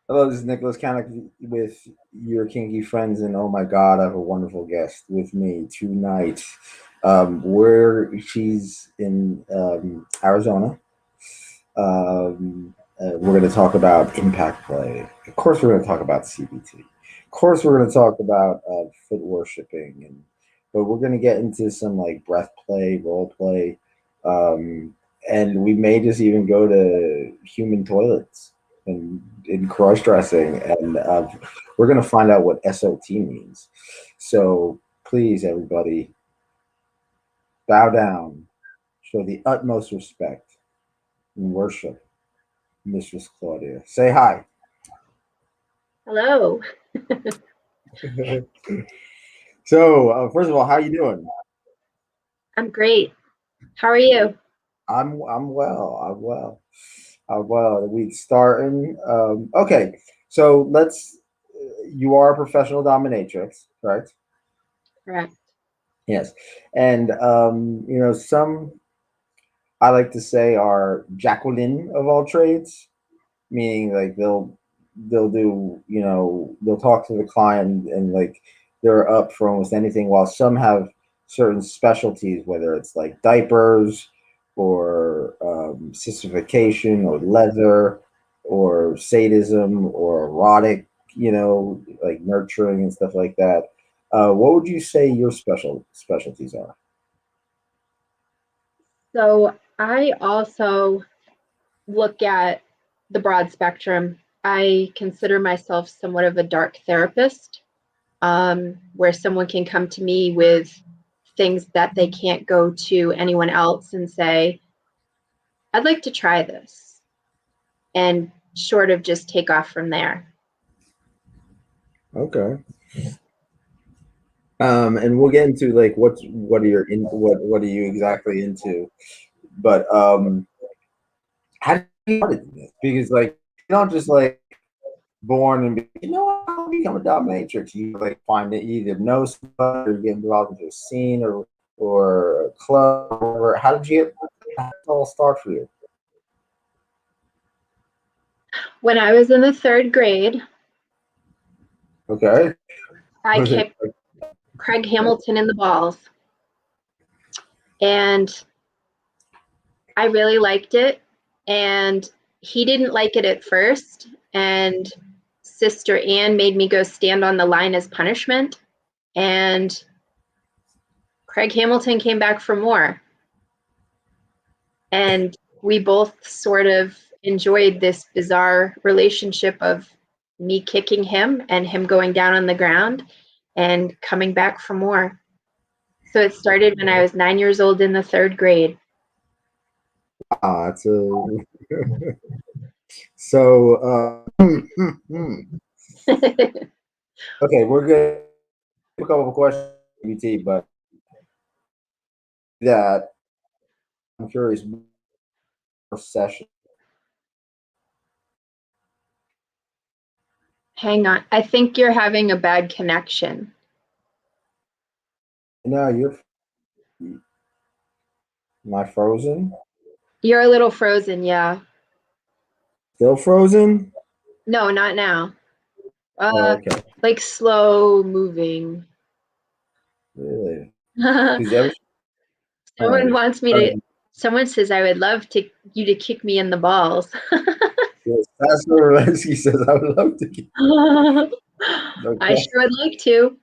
Hello, this is Nicholas Tanek with your kinky friends, and oh my God, I have a wonderful guest with me tonight. Where she's in Arizona. We're going to talk about impact play. Of course, we're going to talk about CBT. Of course, we're going to talk about foot worshiping, but we're going to get into some like breath play, role play, um, and we may just even go to human toilets and in cross dressing, and we're going to find out what SOT means. So please, everybody, bow down, show the utmost respect, and worship Mistress Claudia. Say hi. Hello. So, first of all, how you doing? I'm great. How are you? I'm well. I'm well. I'm well. The week's starting. Okay, so let's. You are a professional dominatrix, correct? Correct. Yes, and some I like to say are Jacqueline of all trades, meaning like they'll do they'll talk to the client and like they're up for almost anything, while some have certain specialties, whether it's like diapers or sissification or leather or sadism or erotic, like nurturing and stuff like that. What would you say your specialties are? So I also look at the broad spectrum. I consider myself somewhat of a dark therapist, where someone can come to me with things that they can't go to anyone else and say, I'd like to try this, and sort of just take off from there. Okay. And we'll get into like what are your in what are you exactly into, but how did you start in this? Because like you don't just like born and be, I'll become a dominatrix. You like find it, you either know somebody or get involved into a scene or a club or whatever. How did it all start for you? When I was in the third grade, Okay. I Was it kicked Craig Hamilton in the balls, and I really liked it. And he didn't like it at first. And Sister Anne made me go stand on the line as punishment. And Craig Hamilton came back for more. And we both sort of enjoyed this bizarre relationship of me kicking him and him going down on the ground and coming back for more. So it started when I was 9 years old in the third grade. it's a so okay, we're good. A couple of questions, BT, but that I'm curious. Session. Hang on. I think you're having a bad connection. No, you're not frozen. You're a little frozen, yeah. Still frozen. No, not now. Oh, Uh, okay. like slow moving. Really? Someone Because every wants me to. Someone says I would love to you to kick me in the balls. yes, Pastor Orlensky says I would love to get I okay. sure would like to.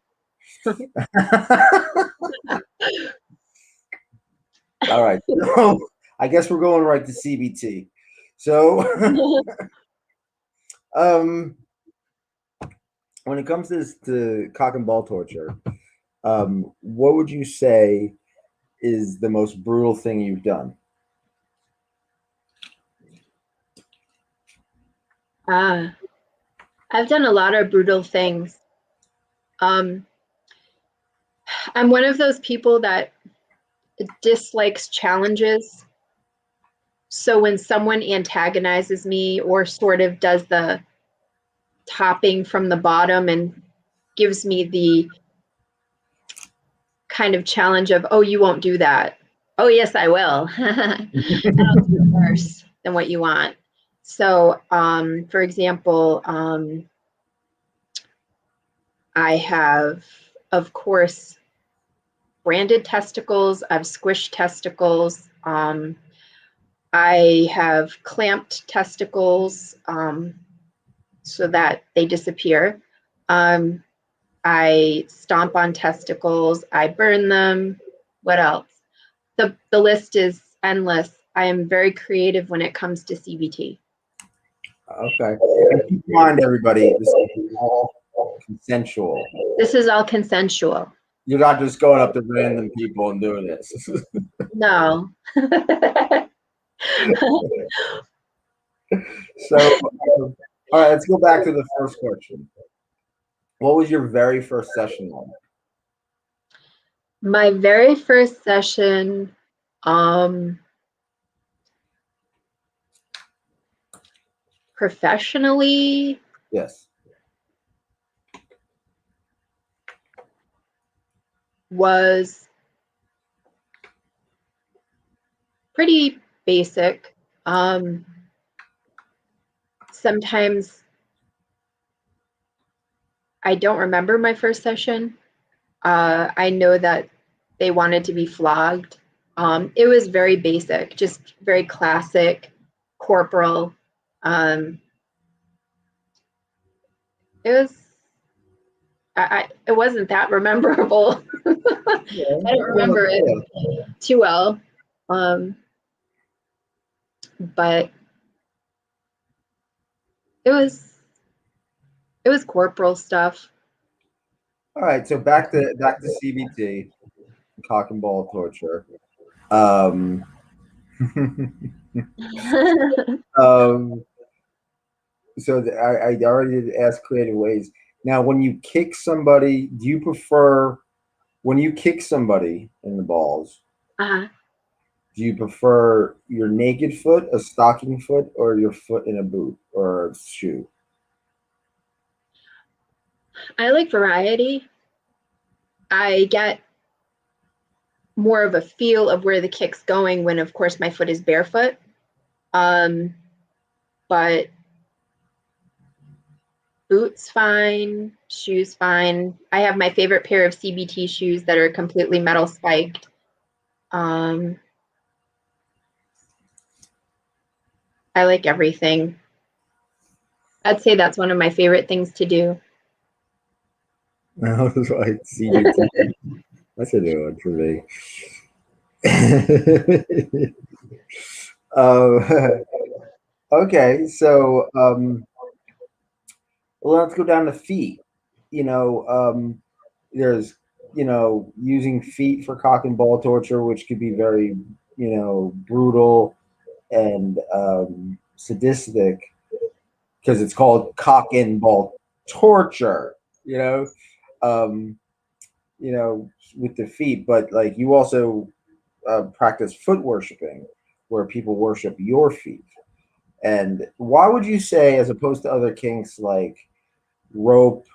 All right. So I guess we're going right to CBT. So um when it comes to to cock and ball torture, what would you say is the most brutal thing you've done? I've done a lot of brutal things. Um, I'm one of those people that dislikes challenges. So when someone antagonizes me or sort of does the topping from the bottom and gives me the kind of challenge of, oh, you won't do that. Oh, yes, I will. And I'll do it worse than what you want. So, for example, I have, of course, branded testicles. I've squished testicles. I have clamped testicles so that they disappear. I stomp on testicles. I burn them. What else? The list is endless. I am very creative when it comes to CBT. Okay. And keep in mind, everybody, this is all consensual. This is all consensual. You're not just going up to random people and doing this. No. So, all right, let's go back to the first question. What was your very first session like? My very first session, professionally, Yes. was pretty basic. Sometimes I don't remember my first session. I know that they wanted to be flogged. It was very basic, just very classic, corporal. It was, it wasn't that memorable. Yeah, I don't remember it too well. But it was corporal stuff. All right, so back to CBT, cock and ball torture. Um, um, I already did ask creative ways. Now, when you kick somebody, do you prefer when you kick somebody in the balls? uh, Do you prefer your naked foot, a stocking foot, or your foot in a boot or a shoe? I like variety. I get more of a feel of where the kick's going when, of course, my foot is barefoot. But boots fine, shoes fine. I have my favorite pair of CBT shoes that are completely metal spiked. I like everything. I'd say that's one of my favorite things to do. No, that's right. CBT. That's a new one for me. Okay, so well, let's go down to feet. You know, there's using feet for cock and ball torture, which could be very brutal and sadistic because it's called cock and ball torture. You know, um, with the feet, but like you also practice foot worshiping, where people worship your feet. And why would you say, as opposed to other kinks like rope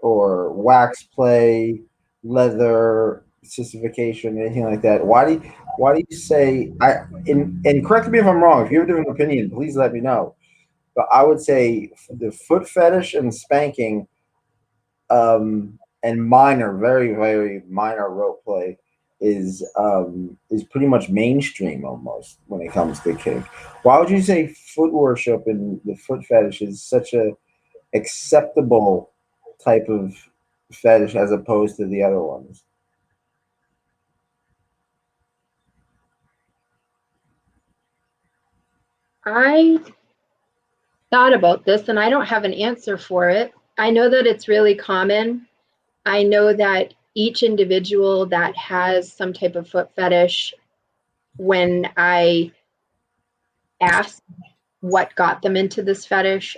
or wax play, leather, sissification, anything like that? Why do you say and correct me if I'm wrong. If you have a different opinion, please let me know. But I would say the foot fetish and spanking, and minor, very very minor rope play is pretty much mainstream almost when it comes to kink. Why would you say foot worship and the foot fetish is such a acceptable type of fetish as opposed to the other ones? I thought about this and I don't have an answer for it. I know that it's really common. I know that each individual that has some type of foot fetish, when I ask what got them into this fetish,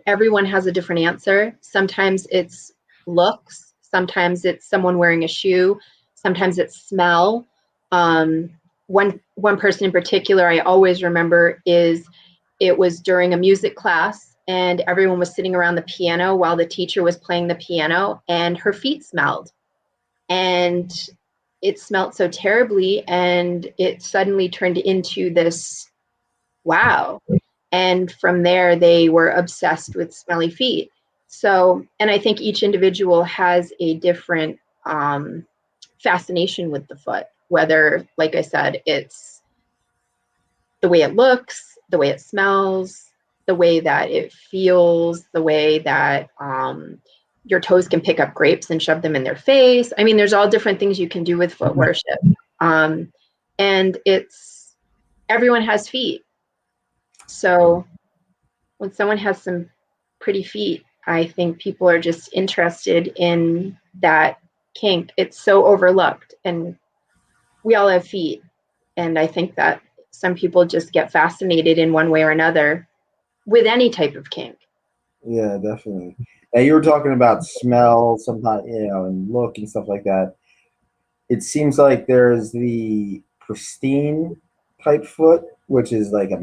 everyone has a different answer. Sometimes it's looks, sometimes it's someone wearing a shoe, sometimes it's smell. One person in particular I always remember is it was during a music class and everyone was sitting around the piano while the teacher was playing the piano and her feet smelled. And it smelled so terribly and it suddenly turned into this wow. And from there, they were obsessed with smelly feet. So, and I think each individual has a different fascination with the foot, whether, like I said, it's the way it looks, the way it smells, the way that it feels, the way that your toes can pick up grapes and shove them in their face. I mean, there's all different things you can do with foot worship. And it's, everyone has feet. So when someone has some pretty feet, I think people are just interested in that kink. It's so overlooked, and we all have feet. And I think that some people just get fascinated in one way or another with any type of kink. Yeah, definitely. And you were talking about smell, sometimes, and look and stuff like that. It seems like there's the pristine type foot, which is like a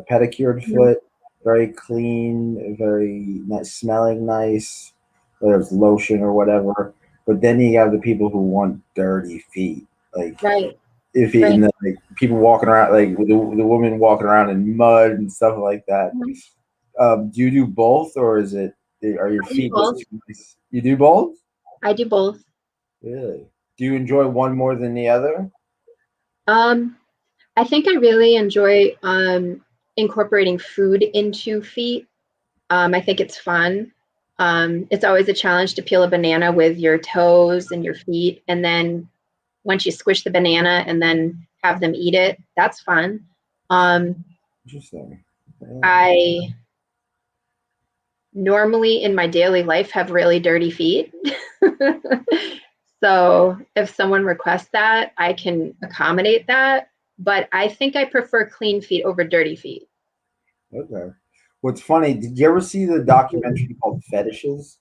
pedicured foot, very clean, very smelling nice, whether it's lotion or whatever. But then you have the people who want dirty feet, like Right. if you, Right. and like people walking around, like the woman walking around in mud and stuff like that. Do you do both, or are your feet just too nice? You do both? I do both. Really? Do you enjoy one more than the other? I think I really enjoy incorporating food into feet. I think it's fun. It's always a challenge to peel a banana with your toes and your feet, and then once you squish the banana and then have them eat it, that's fun. Interesting. Yeah. I normally in my daily life have really dirty feet. So if someone requests that, I can accommodate that. But I think I prefer clean feet over dirty feet. Okay. What's funny, did you ever see the documentary called Fetishes?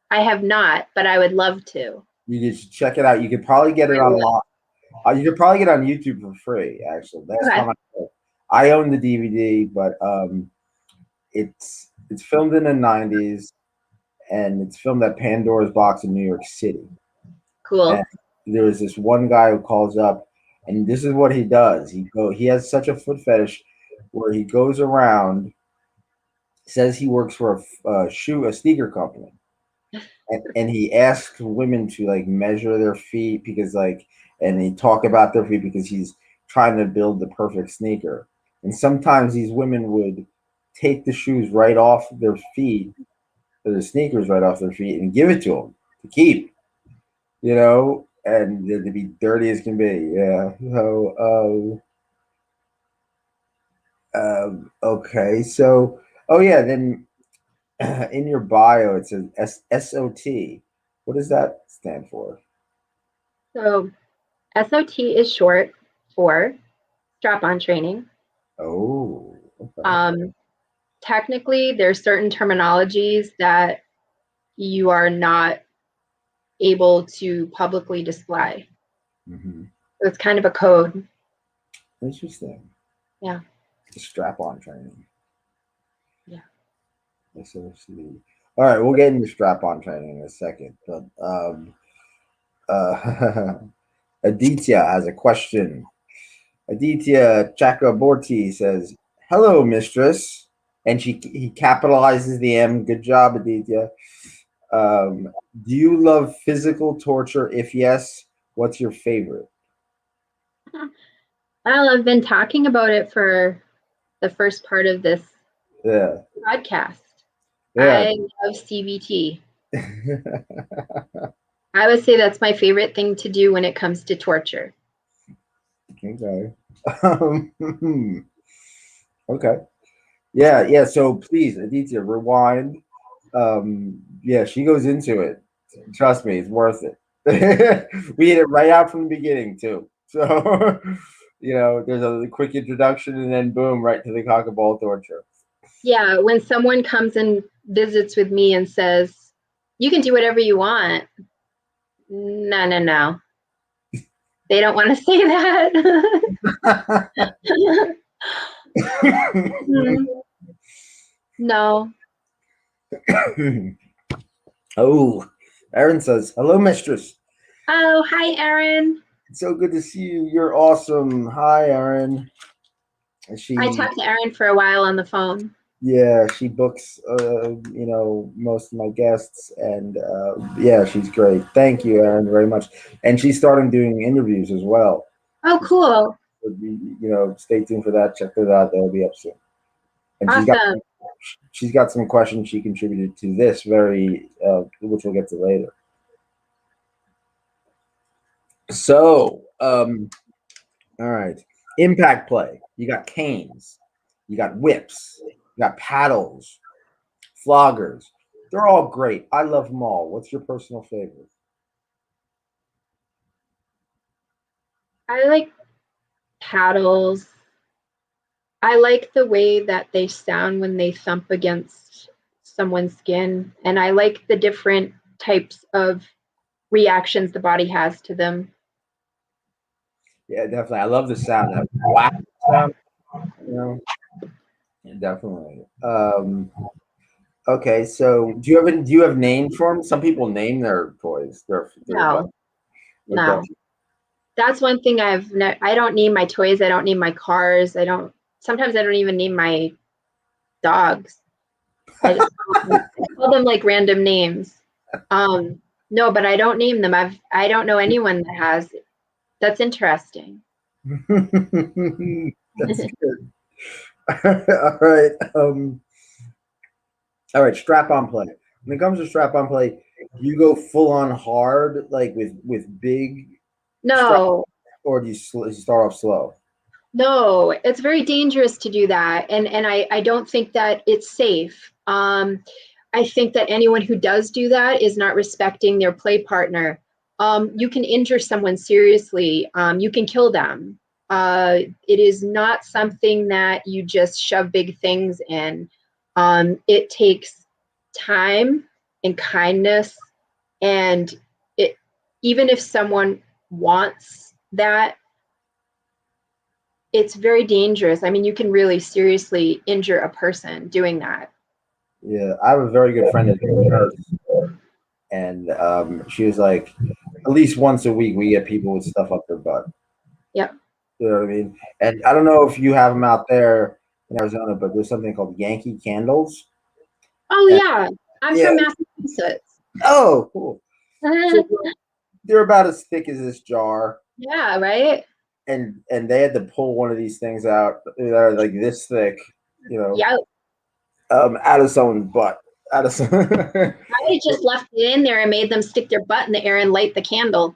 I have not, but I would love to. You should check it out. You could probably get it online. You could probably get it on YouTube for free, actually. Last time I own the DVD, but it's filmed in the 90s, and it's filmed at Pandora's Box in New York City. Cool. And there's this one guy who calls up, and this is what he does. He has such a foot fetish where he goes around, says he works for a sneaker company, and he asks women to like measure their feet because and they talk about their feet because he's trying to build the perfect sneaker. And sometimes these women would take the shoes right off their feet, or the sneakers right off their feet, and give it to him to keep, and to be dirty as can be. Yeah. So, okay. So, oh yeah. Then in your bio it says SOT. What does that stand for? So SOT is short for strap-on training. Oh. Okay. Technically, there's certain terminologies that you are not able to publicly display. Mm-hmm. So it's kind of a code. Interesting. Yeah. The strap-on training. Yeah. SOT. All right, we'll get into strap-on training in a second, but Aditya has a question. Aditya Chakraborty says, "Hello, Mistress," and he capitalizes the M. Good job, Aditya. Do you love physical torture? If yes, what's your favorite? Well, I've been talking about it for the first part of this podcast. Yeah. I love CBT. I would say that's my favorite thing to do when it comes to torture. Okay. Okay. Yeah. So please, Aditya, rewind. Yeah, she goes into it. Trust me, it's worth it. We hit it right out from the beginning too. So, there's a quick introduction and then boom, right to the cock and ball torture. Yeah, when someone comes and visits with me and says, "You can do whatever you want." No. They don't want to say that. No. Oh, Aaron says, "Hello, Mistress." Oh, hi, Aaron. It's so good to see you. You're awesome. Hi, Aaron. I She, talked to Erin for a while on the phone. yeah, she books, most of my guests, and yeah, she's great. Thank you, Aaron, very much. And she's starting doing interviews as well. Oh, cool. Stay tuned for that. Check those out; they'll be up soon. And Awesome. she's got some questions she contributed to this which we'll get to later. So, all right, impact play. You got canes, you got whips, you got paddles, floggers. They're all great. I love them all. What's your personal favorite? I like paddles. I like the way that they sound when they thump against someone's skin, and I like the different types of reactions the body has to them. Yeah, definitely. I love the sound, that whack sound. You know, yeah, definitely. Okay, so do you have names for them? Some people name their toys. Their No, okay. no. That's one thing I don't name my toys. I don't name my cars. Sometimes I don't even name my dogs. I just call them like random names. No, but I don't name them. I don't know anyone that has. That's interesting. That's good. All right. All right. Strap on play. When it comes to strap on play, you go full on hard, like with big strap, No, or do you start off slow? no, it's very dangerous to do that, and I don't think that it's safe. I think that anyone who does do that is not respecting their play partner. You can injure someone seriously. You can kill them. It is not something that you just shove big things in. It takes time and kindness, and it even if someone wants that, it's very dangerous. I mean, you can really seriously injure a person doing that. Yeah, I have a very good friend that's a nurse, and she was like, at least once a week we get people with stuff up their butt. Yep. You know what I mean? And I don't know if you have them out there in Arizona, but there's something called Yankee candles. Oh And yeah, I'm yeah, from Massachusetts. oh, cool. So they're about as thick as this jar, Yeah, right. and they had to pull one of these things out that are like this thick, Yep. out of someone's butt, out of some. I would have just left it in there and made them stick their butt in the air and light the candle.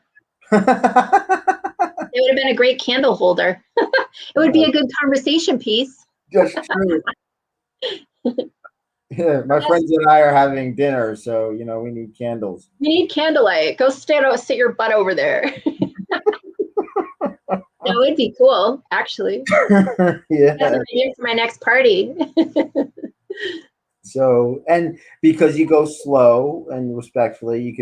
It would have been a great candle holder. It would be a good conversation piece. Just true. Yeah, my Yes, friends and I are having dinner, so we need candles. you need candlelight. Go sit your butt over there. That would be cool, actually. Yeah. That's an idea for my next party. So, and because you go slow and respectfully, You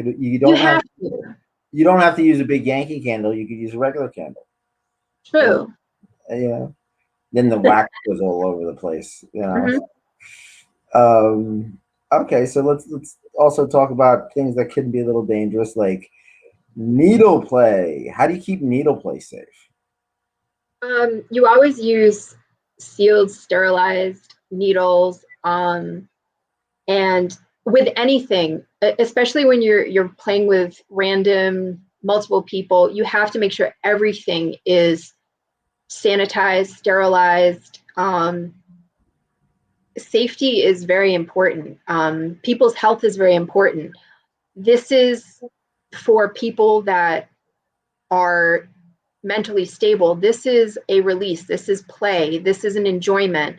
have to. you don't have to use a big Yankee candle. You could use a regular candle. And, True. then the wax goes all over the place. Mhm. Okay, so let's also talk about things that can be a little dangerous, like needle play. How do you keep needle play safe? You always use sealed, sterilized needles, and with anything, especially when you're playing with random multiple people, you have to make sure everything is sanitized, sterilized. Safety is very important. People's health is very important. This is for people that are mentally stable. This is a release. This is play. This is an enjoyment.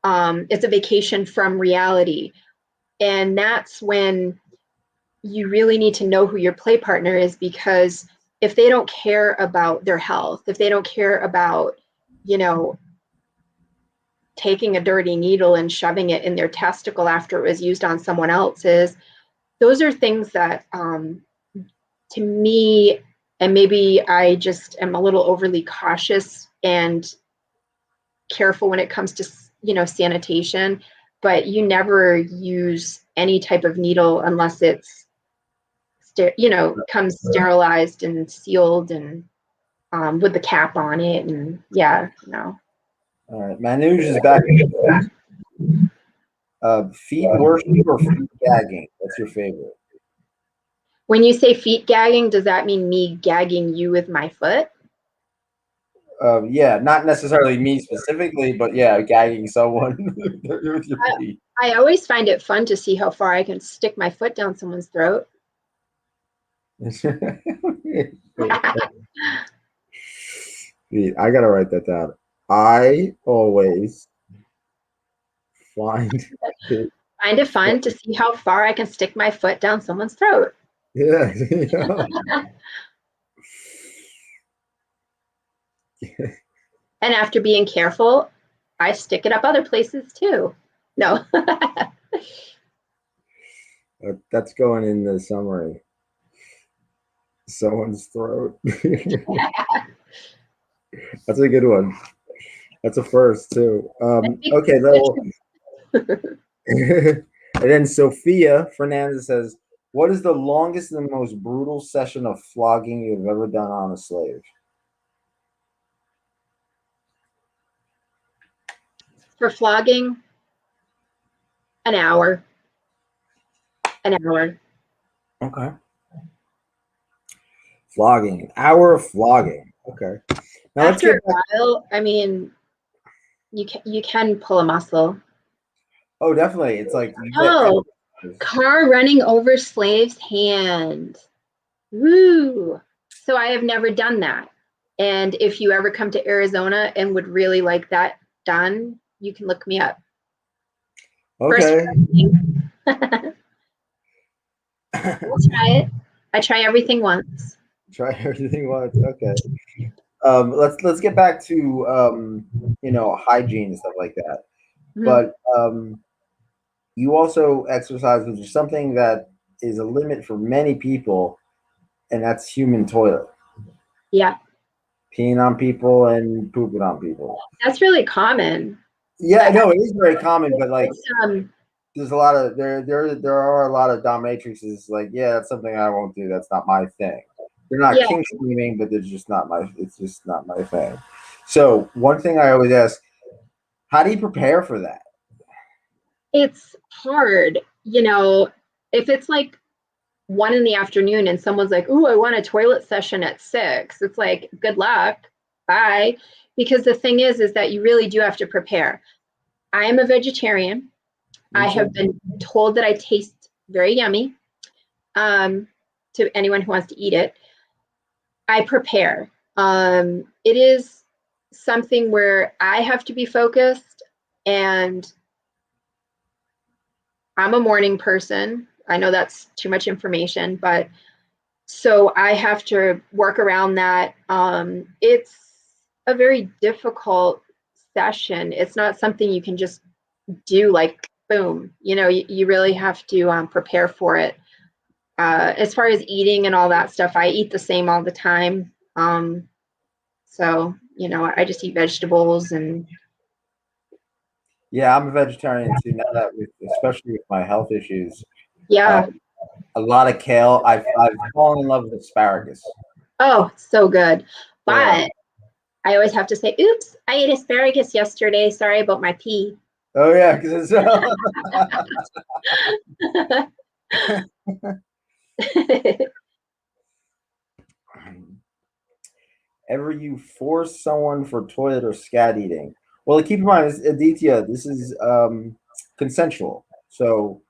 It's a vacation from reality. And that's when you really need to know who your play partner is, because if they don't care about their health, if they don't care about, you know, taking a dirty needle and shoving it in their testicle after it was used on someone else's, those are things that to me, and maybe I just am a little overly cautious and careful when it comes to sanitation, but you never use any type of needle unless it's comes sterilized and sealed and with the cap on it, and yeah, no. All right, Manoj is back. Feet worship or feet gagging? What's your favorite? When you say feet gagging, does that mean me gagging you with my foot? Yeah, not necessarily me specifically, but yeah, gagging someone with your feet. I always find it fun to see how far I can stick my foot down someone's throat. I gotta write that down. I always find it. Find it fun to see how far I can stick my foot down someone's throat. Yeah. And after being careful, I stick it up other places too. No. That's going in the summary. Someone's throat. That's a good one. That's a first too. Okay, and then Sophia Fernandez says, "What is the longest and most brutal session of flogging you've ever done on a slave?" For flogging, an hour. An hour. Okay. Flogging, an hour of flogging. Okay. Now After a while, I mean, you can pull a muscle. Oh, definitely. It's like car running over slave's hand. Woo! So I have never done that. And if you ever come to Arizona and would really like that done, you can look me up. Okay. I'll try it. I try everything once. Try everything once. Okay. Let's get back to hygiene and stuff like that. Mm-hmm. But you also exercise, which is something that is a limit for many people, and that's human toilet. Yeah. Peeing on people and pooping on people. That's really common. Yeah, no, it is very common, but like there's a lot of there are a lot of dominatrixes like, yeah, that's something I won't do. That's not my thing. They're not kink shaming, but it's just not my thing. So one thing I always ask, how do you prepare for that? It's hard, if it's like 1 PM and someone's like, "Ooh, I want a toilet session at 6." It's like, good luck, bye. Because the thing is that you really do have to prepare. I am a vegetarian. I have been told that I taste very yummy. To anyone who wants to eat it, I prepare. It is something where I have to be focused, and I'm a morning person. I know that's too much information, but so I have to work around that. It's a very difficult session. It's not something you can just do like boom. You really have to prepare for it. As far as eating and all that stuff, I eat the same all the time. So I just eat vegetables and. Yeah, I'm a vegetarian too. Now that, especially with my health issues. Yeah. A lot of kale. I've fallen in love with asparagus. Oh, so good. But I always have to say, oops, I ate asparagus yesterday. Sorry about my pee. Oh, yeah, because it's... Ever you force someone for toilet or scat eating? Well, keep in mind, Aditya, this is consensual. So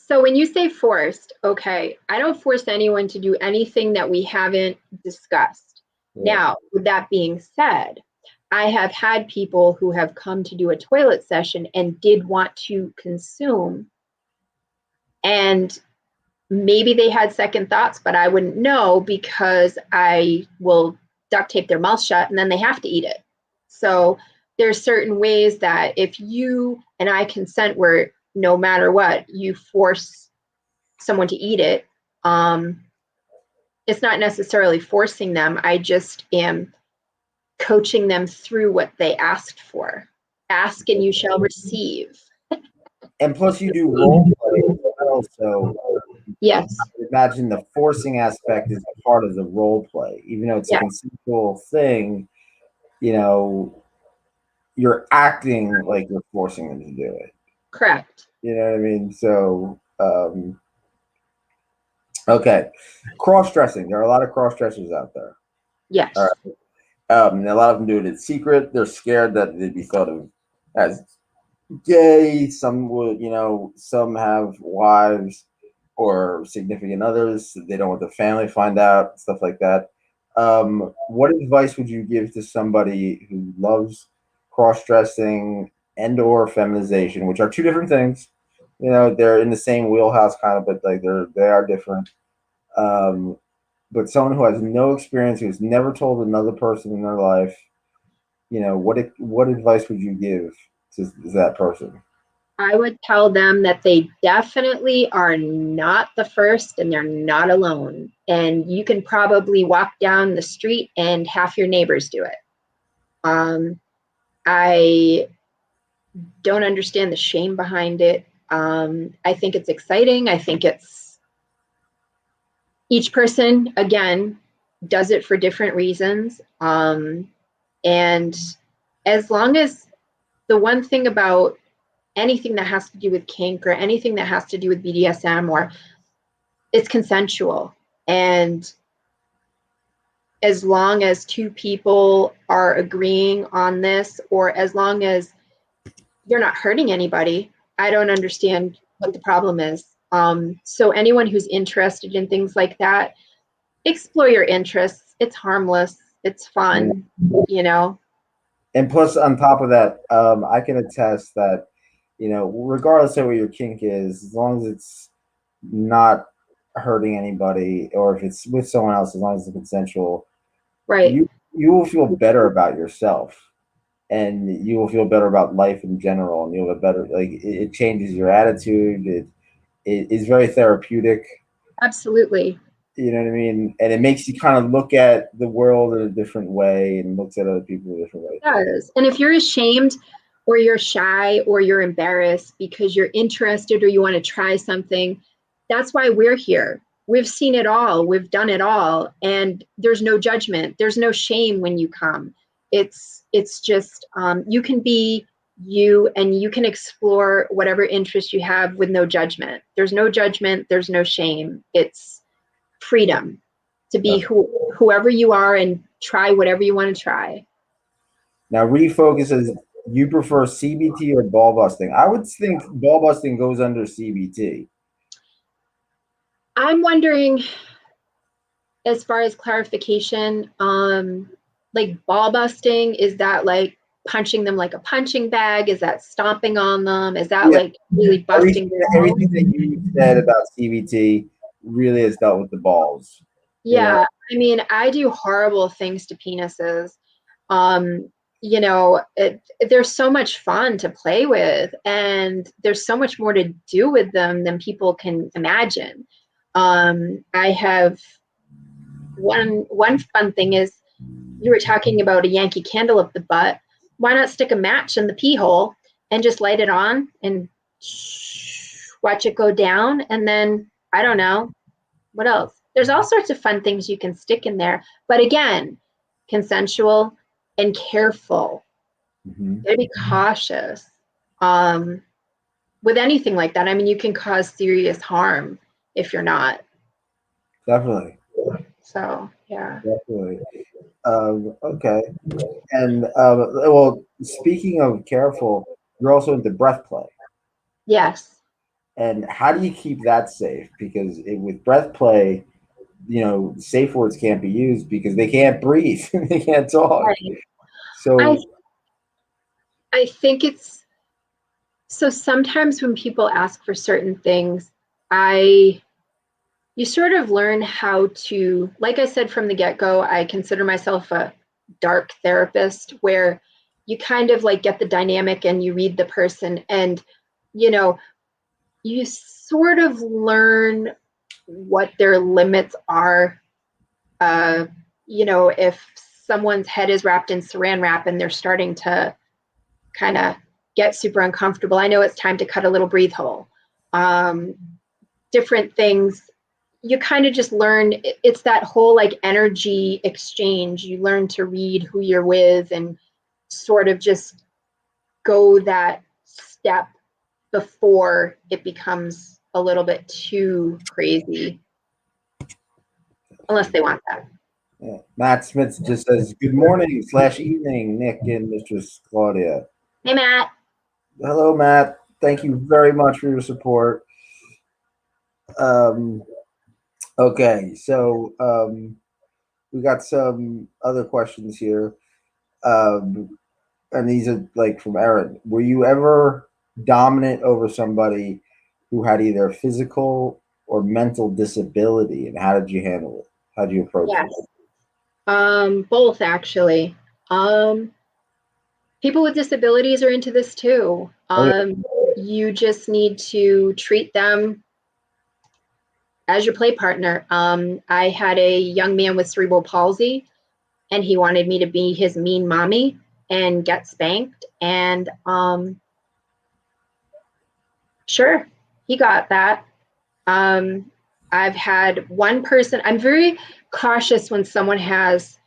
when you say forced, okay, I don't force anyone to do anything that we haven't discussed. Yeah. Now, with that being said, I have had people who have come to do a toilet session and did want to consume, and maybe they had second thoughts, but I wouldn't know because I will duct tape their mouth shut and then they have to eat it. So there's certain ways that if you and I consent where no matter what, you force someone to eat it, it's not necessarily forcing them. I just am coaching them through what they asked for. Ask and you shall receive. And plus you do role play as well, so yes. I imagine the forcing aspect is part of the role play. Even though it's a consensual thing, you're acting like you're forcing them to do it. Correct. You know what I mean? So, okay, cross dressing. There are a lot of cross dressers out there. All Yes. right. And a lot of them do it in secret. They're scared that they'd be thought of as gay. Some would, some have wives or significant others. They don't want the family to find out, stuff like that. What advice would you give to somebody who loves cross-dressing and or feminization, which are two different things? They're in the same wheelhouse kind of, but like they are different. Um, but someone who has no experience, who's never told another person in their life, what advice would you give to that person? I would tell them that they definitely are not the first and they're not alone. And you can probably walk down the street and half your neighbors do it. I don't understand the shame behind it. I think it's exciting. I think it's each person, again, does it for different reasons. And as long as the one thing about anything that has to do with kink or anything that has to do with BDSM, or it's consensual. And as long as two people are agreeing on this, or as long as you're not hurting anybody, I don't understand what the problem is. So anyone who's interested in things like that, explore your interests. It's harmless. It's fun, you know. And plus, on top of that, I can attest that, regardless of what your kink is, as long as it's not hurting anybody, or if it's with someone else, as long as it's consensual, Right. you will feel better about yourself, and you will feel better about life in general, and you'll have better, like, it changes your attitude. It is very therapeutic. Absolutely. You know what I mean? And it makes you kind of look at the world in a different way, and looks at other people in a different way. It does. And if you're ashamed or you're shy or you're embarrassed because you're interested or you want to try something, that's why we're here. We've seen it all. We've done it all. And there's no judgment. There's no shame when you come. It's just you can be you and you can explore whatever interest you have with no judgment. There's no judgment. There's no shame. It's freedom to be whoever you are and try whatever you want to try. Now, refocuses. You prefer CBT or ball busting? I would think ball busting goes under CBT. I'm wondering, as far as clarification, like ball busting, is that like punching them like a punching bag? Is that stomping on them? Is that Yeah, like really busting everything that you said about CBT really has dealt with the balls. Yeah, I mean, I do horrible things to penises. Um, they're so much fun to play with, and there's so much more to do with them than people can imagine. I have one fun thing is you were talking about a Yankee Candle up the butt. Why not stick a match in the pee hole and just light it on and watch it go down? And then, I don't know, what else? There's all sorts of fun things you can stick in there. But again, consensual and careful. Mm-hmm. Gotta be cautious with anything like that. I mean, you can cause serious harm if you're not. Definitely. So, yeah. Definitely. Okay. And well, speaking of careful, you're also into breath play. Yes. And how do you keep that safe? Because with breath play, safe words can't be used because they can't breathe, they can't talk. Right. I So I think it's so sometimes when people ask for certain things, I you sort of learn how to, like I said from the get-go, I consider myself a dark therapist where you kind of like get the dynamic and you read the person and you know, you sort of learn what their limits are. Uh, if someone's head is wrapped in saran wrap and they're starting to kind of get super uncomfortable, I know it's time to cut a little breathe hole. Um, Different things you kind of just learn. It's that whole like energy exchange. You learn to read who you're with and sort of just go that step before it becomes a little bit too crazy, unless they want that. Yeah. Matt Smith just says, "Good morning / evening, Nick and Mistress Claudia." Hey, Matt. Hello, Matt. Thank you very much for your support. Okay, so we got some other questions here, and these are like from Aaron. Were you ever dominant over somebody who had either physical or mental disability, and how did you handle it? How did you approach Yes. it? Both actually. People with disabilities are into this too. Oh, yeah. You just need to treat them as your play partner. I had a young man with cerebral palsy, and he wanted me to be his mean mommy and get spanked. And sure, he got that. I've had one person, I'm very cautious when someone has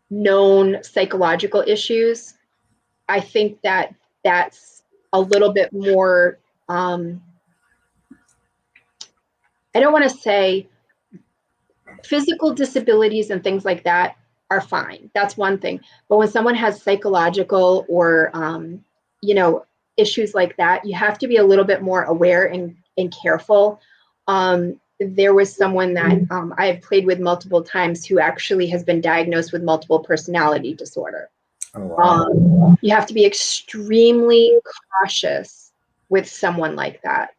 known psychological issues. I think that that's a little bit more, I don't want to say physical disabilities and things like that are fine. That's one thing. But when someone has psychological or, issues like that, you have to be a little bit more aware and careful. There was someone that I have played with multiple times who actually has been diagnosed with multiple personality disorder. Oh, wow. You have to be extremely cautious with someone like that,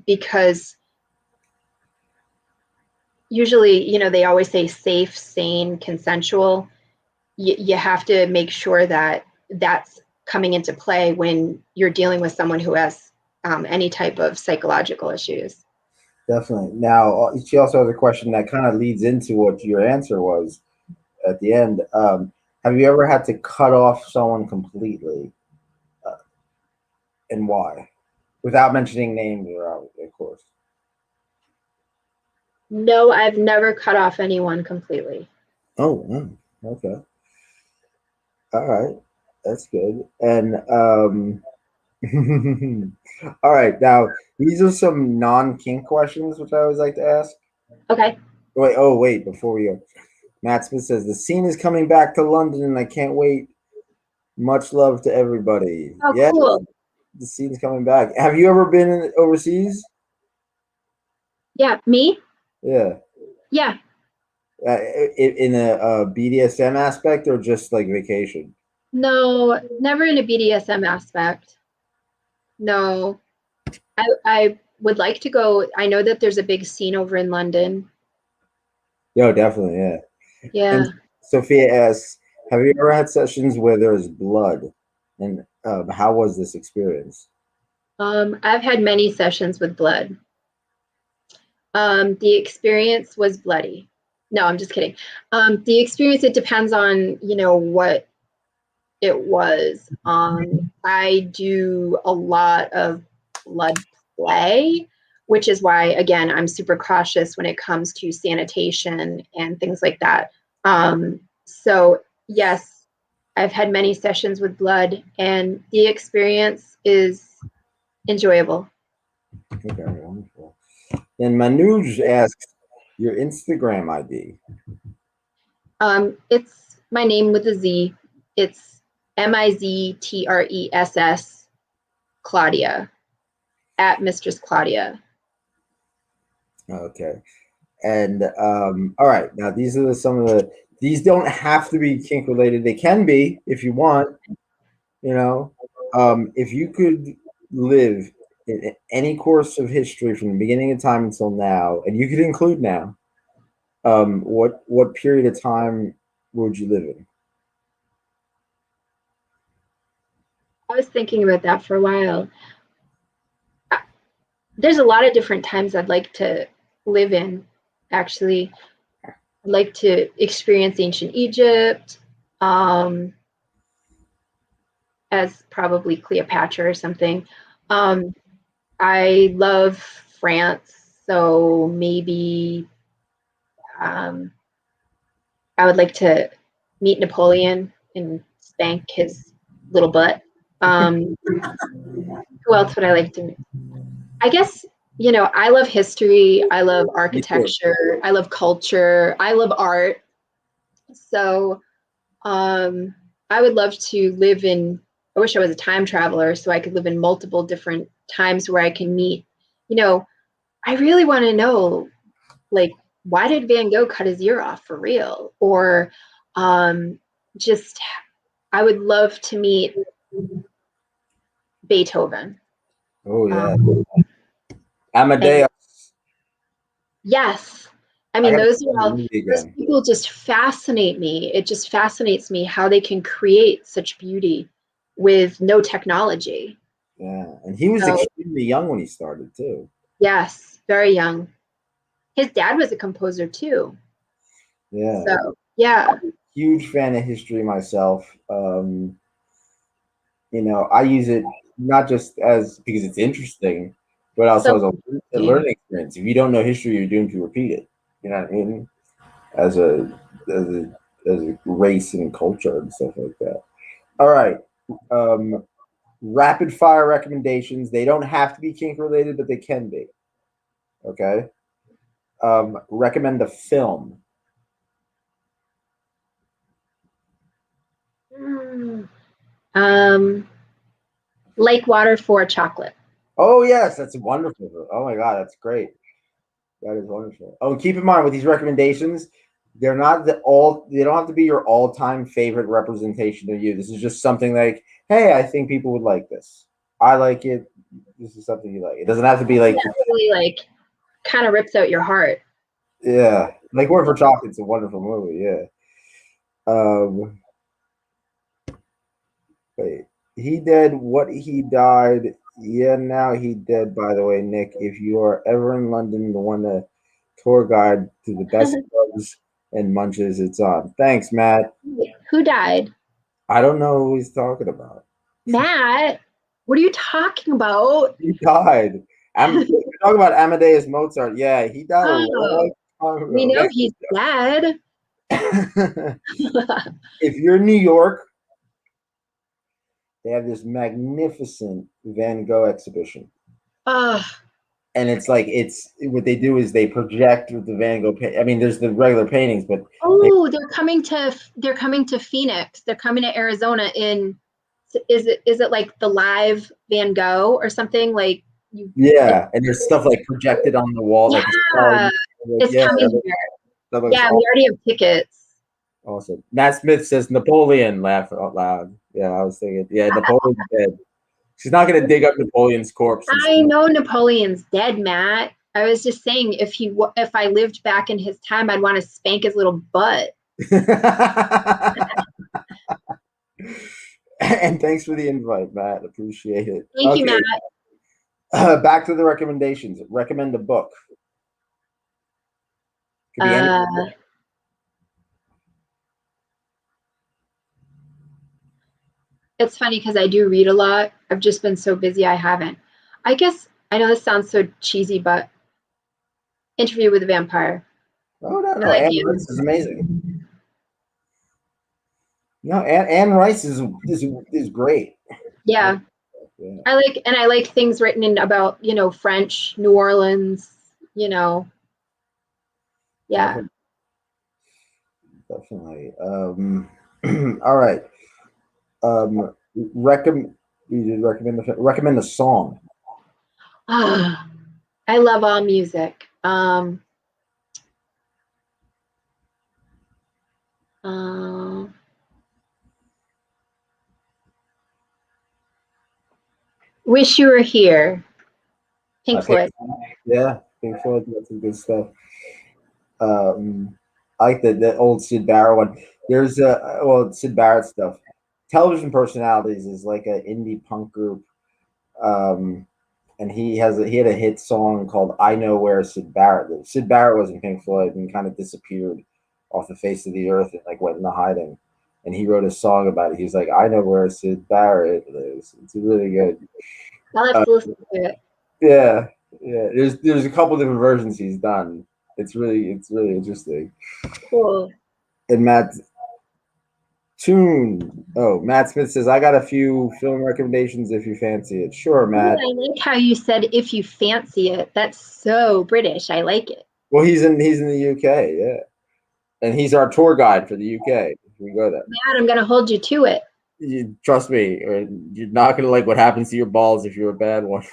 because usually, they always say safe, sane, consensual. You have to make sure that that's coming into play when you're dealing with someone who has any type of psychological issues. Definitely. Now, she also has a question that kind of leads into what your answer was at the end. Have you ever had to cut off someone completely, and why? Without mentioning names, of course. No, I've never cut off anyone completely. Oh, okay. All right. That's good. And all right. Now, these are some non-kink questions, which I always like to ask. Okay. Wait. Before we go, Matt Smith says the scene is coming back to London, and I can't wait. Much love to everybody. Oh, Yeah, cool. the scene's coming back. Have you ever been overseas? Yeah, me? Yeah. Yeah. In a BDSM aspect or just like vacation? No, never in a BDSM aspect. No. I would like to go. I know that there's a big scene over in London. Yo, definitely, yeah. Yeah. And Sophia asks, have you ever had sessions where there's blood? And how was this experience? I've had many sessions with blood. The experience was bloody. No, I'm just kidding. The experience, it depends on, what it was. I do a lot of blood play, which is why, again, I'm super cautious when it comes to sanitation and things like that. So, yes, I've had many sessions with blood, and the experience is enjoyable. Okay, wonderful. And Manuj asks, your Instagram ID. It's my name with a Z. It's Mistress Claudia, at Mistress Claudia. Okay. And all right, now these are some of the. These don't have to be kink related. They can be if you want. You know, if you could live in any course of history from the beginning of time until now, and you could include now, what period of time would you live in? I was thinking about that for a while. There's a lot of different times I'd like to live in, actually. I'd like to experience ancient Egypt, as probably Cleopatra or something. Um, I love France, so maybe um, I would like to meet Napoleon and spank his little butt. Um, who else would I like to? I guess, I love history. I love Me too. architecture. I love culture. I love art. So um, I would love to live in, I wish I was a time traveler so I could live in multiple different times where I can meet, you know, I really want to know, like, why did Van Gogh cut his ear off for real? Or um, just, I would love to meet Beethoven. Oh yeah, Um, and Amadeus. yes, I I mean, gotta those see are the all, movie those again. people just fascinate me. It just fascinates me how they can create such beauty with no technology. Yeah, and he was So, extremely young when he started too. yes, very young. His dad was a composer too. Yeah, So, yeah. huge fan of history myself. I use it not just as because it's interesting, but also So, as a learning experience. If you don't know history, you're doomed to repeat it. You know what I mean? As a as a as a race and culture and stuff like that. All right. Um, Rapid fire recommendations. They don't have to be kink related, but they can be. Okay. Recommend a film. mm, um, lake water for chocolate. Oh yes, that's wonderful. Oh my god, that's great. That is wonderful. Oh, keep in mind with these recommendations, they're not they don't have to be your all-time favorite representation of you. This is just something like, hey, I think people would like this. I like it. This is something you like. It doesn't have to be like, Really, like, kind of rips out your heart. yeah, like Word for Chocolate's a wonderful movie. Yeah. Um, Wait, he dead. What he died? Yeah, now he dead. By the way, Nick, if you are ever in London, the one to tour guide to the best clubs and munches, it's on. Thanks, Matt. Who died? I don't know who he's talking about. Matt, what are you talking about? He died. You're talking about Amadeus Mozart. Yeah, he died a Oh, long time we ago. know he's dead. Okay. If you're in New York, they have this magnificent Van Gogh exhibition. Oh, And it's like it's what they do is they project with the Van Gogh. I mean, there's the regular paintings, but they, oh, they're coming to Phoenix. They're coming to Arizona in is it like the live Van Gogh or something like you it, yeah, and there's stuff like projected on the wall, like yeah, it's yeah, coming here. that looks Yeah, we already have tickets. awesome. Matt Smith says Napoleon. Laugh out loud. Yeah, I was thinking. Yeah, Napoleon's dead. She's not gonna dig up Napoleon's corpse and I see. know Napoleon's dead, Matt. I was just saying if I lived back in his time, I'd want to spank his little butt. And thanks for the invite, Matt. Appreciate it. Thank you, Matt. Okay, back to the recommendations. Recommend a book. Could be any. Uh, it's funny because I do read a lot. I've just been so busy I haven't. I guess I know this sounds so cheesy, but Interview with a Vampire. Oh no, I no, like Anne you. Rice is amazing. No, Anne Rice is great. Yeah, Yeah, I like things written in about French New Orleans. You know, yeah. definitely, definitely. All right. Recommend you did recommend a song. Ah, I love all music. Uh, Wish You Were Here, I Pink think Floyd. yeah, Pink Floyd got some good stuff. I like the old Sid Barrett one. There's Sid Barrett stuff. Television Personalities is like an indie punk group. Um, and he had a hit song called "I Know Where Sid Barrett Lives." Sid Barrett was in Pink Floyd and kind of disappeared off the face of the earth and like went into hiding. And he wrote a song about it. He's like, "I know where Sid Barrett lives." It's really good. I'll have Uh, to listen to it. yeah, yeah. There's a couple different versions he's done. It's really interesting. Cool. And Matt Tune Oh, Matt Smith says, I got a few film recommendations if you fancy it. Sure, Yeah, Matt. I like how you said if you fancy it. That's so British. I like it. Well, he's in the UK, yeah. And he's our tour guide for the UK. We go there. Matt, I'm gonna hold you to it. You trust me, or you're not gonna like what happens to your balls if you're a bad one.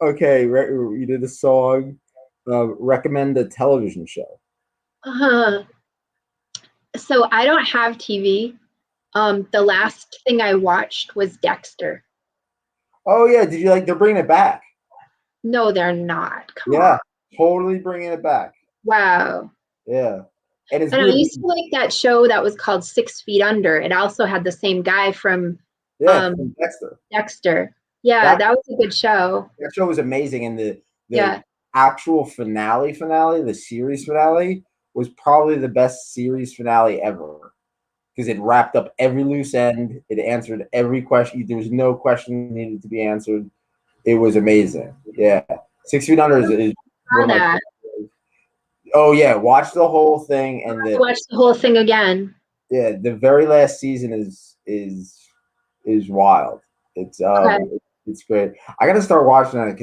Okay, you did a song. Recommend a television show. Uh, so I don't have TV. The last thing I watched was Dexter. Oh yeah, did you like? They're bringing it back. No, they're not. Come on. Yeah, totally bringing it back. Wow. Yeah, and it's And I weird. used to like that show that was called 6 Feet Under. It also had the same guy from Yeah, um, from Dexter. Dexter. Yeah, That that was a good show. that show was amazing, and the Yeah. actual finale, the series finale, was probably the best series finale ever because it wrapped up every loose end. It answered every question. There was no question needed to be answered. It was amazing. Yeah, 6 Feet Under is one Saw of my that. favorites. Oh yeah, watch the whole thing, and I watched the whole thing again. the very last season is wild. It's Okay. it's great. I got to start watching it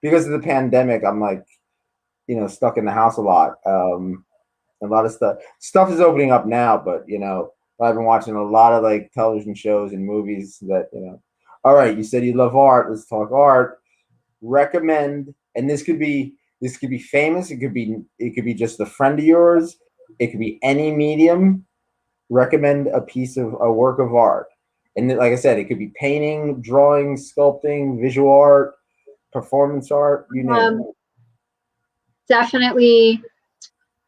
because of the pandemic. I'm like stuck in the house a lot. A lot of stuff is opening up now, but I've been watching a lot of like television shows and movies that. All right, you said you love art. Let's talk art. Recommend, and this could be famous. It could be just a friend of yours. It could be any medium. Recommend a piece of a work of art, and like I said, it could be painting, drawing, sculpting, visual art, performance art, you name it. Um, Definitely,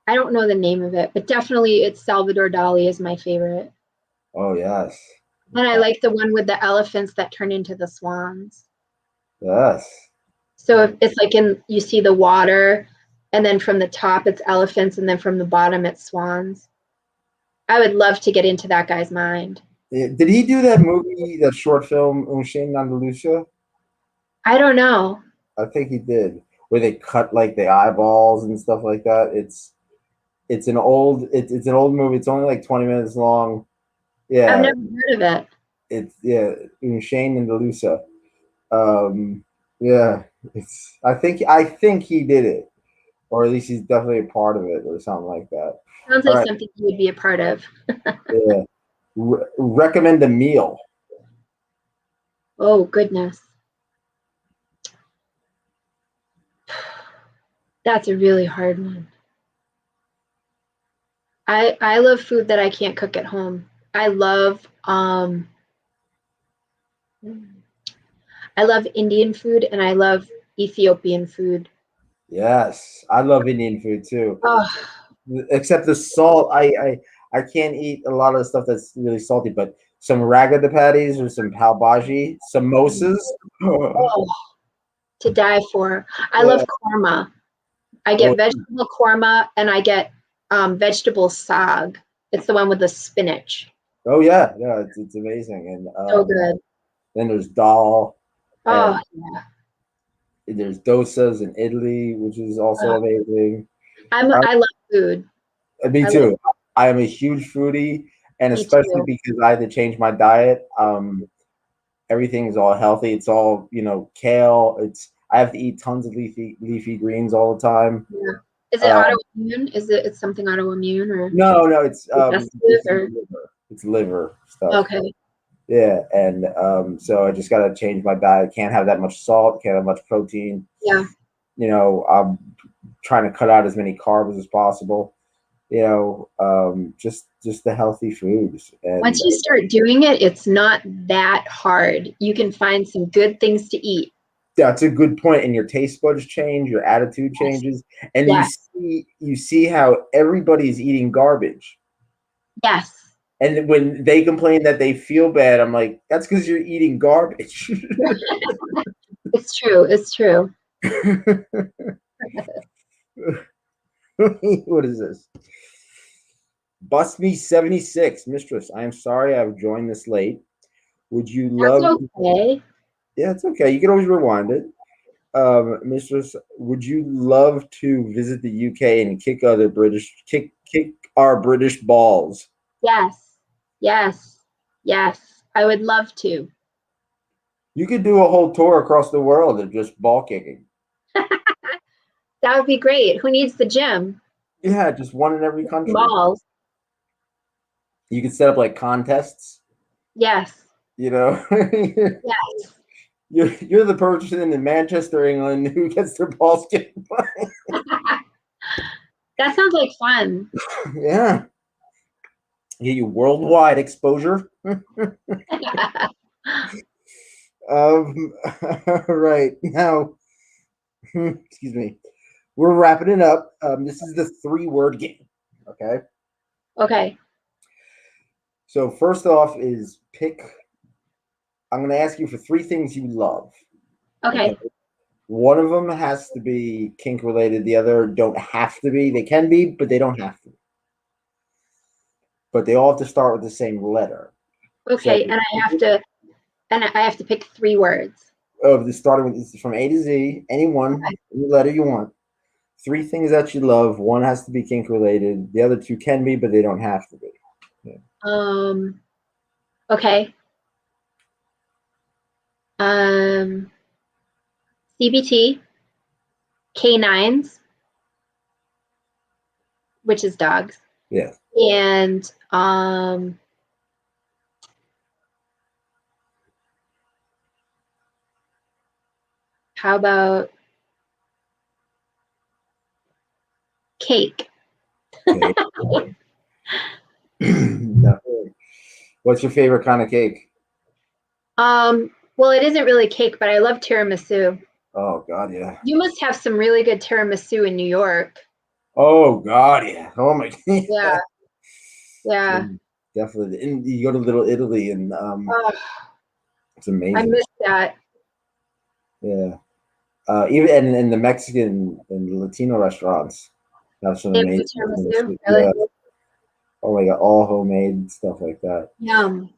I don't know the name of it, but definitely it's Salvador Dali is my favorite. Oh yes, And I like the one with the elephants that turn into the swans. yes. So if it's like you see the water, and then from the top it's elephants, and then from the bottom it's swans. I would love to get into that guy's mind. Did he do that movie, that short film, Unchained Andalusia? I don't know. I think he did, where they cut like the eyeballs and stuff like that. It's an old movie. It's only like 20 minutes long. I've Yeah, never heard of it. it's yeah, Unchained Andalusia. Um, yeah, I think he did it, or at least he's definitely a part of it, or something like that. Sounds All like right, something you would be a part of. yeah. Recommend a meal. Oh goodness. That's a really hard one. I love food that I can't cook at home. I love Indian food and I love Ethiopian food. Yes, I love Indian food too. Oh, Except the salt. I can't eat a lot of the stuff that's really salty, but some ragada patties or some pav bhaji, samosas. oh, to die for. I love Yeah. korma. I Oh, get vegetable korma and I get vegetable sag. It's the one with the spinach. oh yeah, yeah, it's amazing. And So good. then there's dal, Oh, and there's dosas in Italy, which is also yeah. amazing. I love food. Me I love too. I am a huge foodie, and me especially too. because I had to change my diet. Everything is all healthy. It's all kale. I have to eat tons of leafy greens all the time. Yeah. Is it Um, autoimmune? Is it's something autoimmune or no, it's digestive or liver stuff. okay. Yeah, and so I just got to change my diet. Can't have that much salt. Can't have much protein. Yeah. I'm trying to cut out as many carbs as possible. Just the healthy foods. And Once you start doing it, it's not that hard. You can find some good things to eat. that's a good point. And your taste buds change, your attitude Yes. changes, and Yes. you see how everybody's eating garbage. Yes. And when they complain that they feel bad, I'm like, that's because you're eating garbage. It's true. It's true. What is this? Bust me 76, Mistress. I am sorry I've joined this late. Would you That's love? okay. Yeah, it's okay. You can always rewind it. Mistress, would you love to visit the UK and kick our British balls? Yes. Yes. Yes. I would love to. You could do a whole tour across the world of just ball kicking. That would be great. Who needs the gym? Yeah, just one in every country. Balls. You could set up like contests. Yes. You know, Yes. you're the person in Manchester, England, who gets their balls kicked by. That sounds like fun. Yeah, get you worldwide exposure. Right now, excuse me. We're wrapping it up. This is the 3-word game. Okay. Okay. So first off is pick. I'm going to ask you for 3 things you love. Okay. One of them has to be kink related. The other don't have to be. They can be, but they don't have to. But they all have to start with the same letter. Okay. So, And I have to pick 3 words. starting with this is from A to Z. Any Okay. letter you want. 3 things that you love. One has to be kink related. The other 2 can be, but they don't have to be. Yeah. Okay. CBT, canines, which is dogs, Yeah. and how about cake? Okay. Definitely. What's your favorite kind of cake? Well, it isn't really cake, but I love tiramisu. Oh God, yeah. You must have some really good tiramisu in New York. Oh God, yeah. Oh my. Yeah, So yeah. definitely. And you go to Little Italy, and Oh, it's I amazing. miss that. Yeah. Even in the Mexican and the Latino restaurants have some They have good amazing tiramisu. tiramisu. Really? Yeah. Oh my God, all homemade stuff like that. Yum.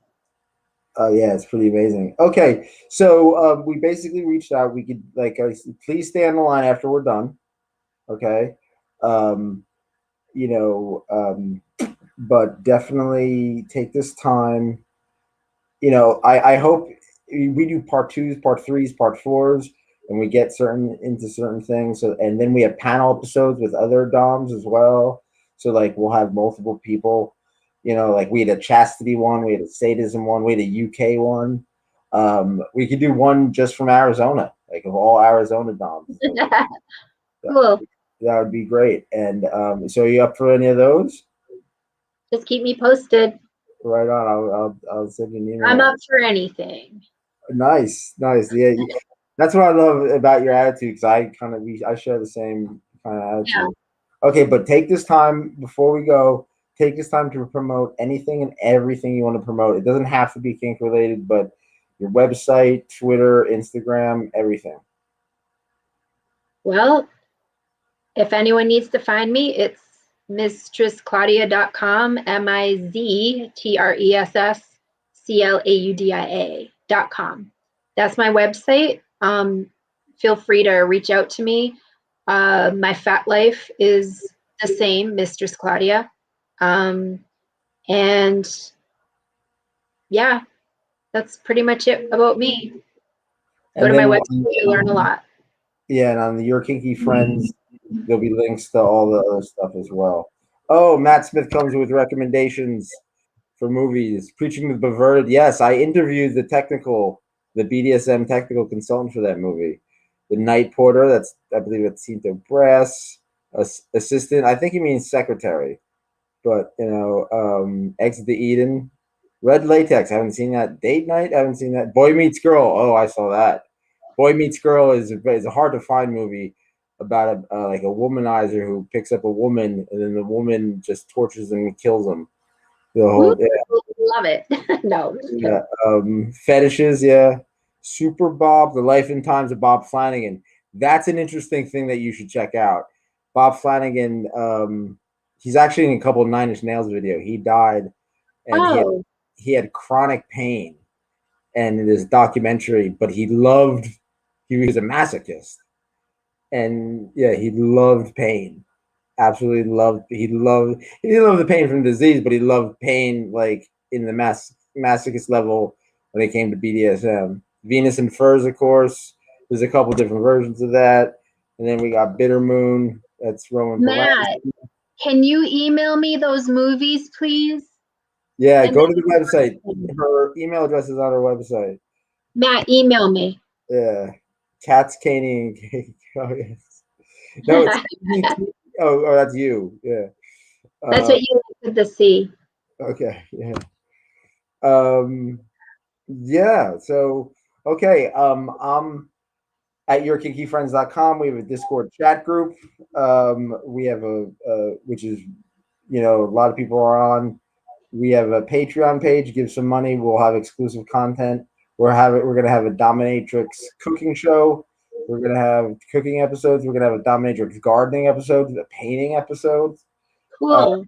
Yeah, it's pretty amazing. Okay, so we basically reached out. We could like, please stay on the line after we're done. Okay. Um, you know, but definitely take this time. I hope we do part 2s, part 3s, part 4s, and we get into certain things. So, and then we have panel episodes with other DOMs as well. So, like, we'll have multiple people. Like we had a chastity one, we had a sadism one, we had a UK one. We could do one just from Arizona, like of all Arizona DOMs. That, Cool. that would be great. And so, are you up for any of those? Just keep me posted. Right on. I'll send you an I'm email. up for anything. Nice, nice. Yeah, that's what I love about your attitude because I share the same kind of Yeah. attitude. Okay, but take this time before we go. Take this time to promote anything and everything you want to promote. It doesn't have to be kink related, but your website, Twitter, Instagram, everything. Well, if anyone needs to find me, it's mistressclaudia.com, mistressclaudia.com. That's my website. Feel free to reach out to me. My fat life is the same, Mistress Claudia. And yeah, that's pretty much it about me. Go And to my then, website, you learn a lot. yeah, and on the Your Kinky Friends, there'll be links to all the other stuff as well. Oh, Matt Smith comes with recommendations for movies. Preaching the Perverted. Yes, I interviewed the BDSM technical consultant for that movie. The night porter. I believe it's Tinto Brass. Assistant. I think he means secretary. But Exit the Eden. Red Latex. I haven't seen that. Date Night. I haven't seen that. Boy Meets Girl. Oh, I saw that. Boy Meets Girl is a hard to find movie about like a womanizer who picks up a woman and then the woman just tortures him and kills him. The Woo, whole love it. No, just kidding. yeah, fetishes, yeah. Super Bob, The Life and Times of Bob Flanagan. That's an interesting thing that you should check out. Bob Flanagan, he's actually in a couple of Nine Inch Nails video. He died, and Oh, he had chronic pain, and in this documentary. But he loved. He was a masochist, and yeah, he loved pain. absolutely loved. He didn't love the pain from disease, but he loved pain like in the masochist level when it came to BDSM. Venus and Furs, of course. There's a couple different versions of that, and then we got Bitter Moon. That's Roman Matt, Polanski. can you email me those movies, please? Yeah, And go to the website. then Her email address is on her website. Matt, email me. Yeah, Cats, Caning, and Cake. Oh yes. No, it's oh, that's you. Yeah. That's Uh, what you like with the C. okay. Yeah. Um. Yeah. So okay. I'm at yourkinkyfriends.com. We have a Discord chat group. We have which is, a lot of people are on. We have a Patreon page. Give some money. We'll have exclusive content. We're gonna have a dominatrix cooking show. We're gonna have cooking episodes. We're gonna have a dominatrix gardening episode, a painting episode, uh, Cool.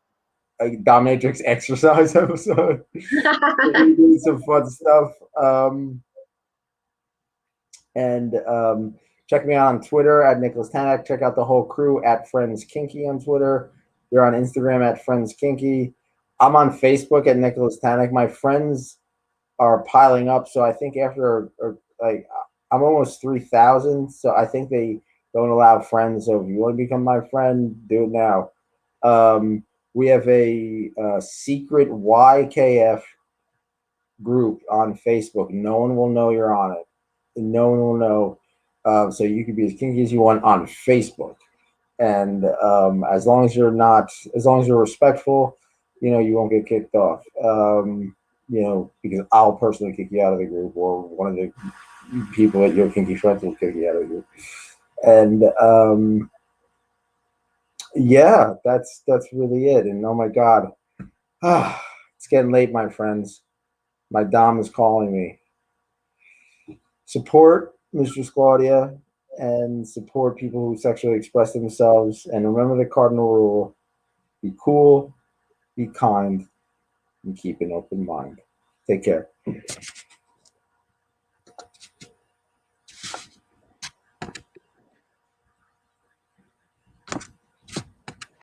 a dominatrix exercise episode. We're doing some fun stuff. And check me out on Twitter at Nicholas Tanek. Check out the whole crew at Friends Kinky on Twitter. You're on Instagram at Friends Kinky. I'm on Facebook at Nicholas Tanek. My friends are piling up, so I think after like I'm almost 3,000, so I think they don't allow friends. So if you want to become my friend, do it now. Um, we have a secret YKF group on Facebook. No one will know you're on it. No one will know. So you can be as kinky as you want on Facebook, and as long as you're respectful, you won't get kicked off. Because I'll personally kick you out of the group, or one of the people at your kinky friends will kick you out of the group. And yeah, that's really it. And oh my god, it's getting late, my friends. My dom is calling me. Support Mistress Claudia and support people who sexually express themselves. And remember the cardinal rule: be cool, be kind, and keep an open mind. Take care.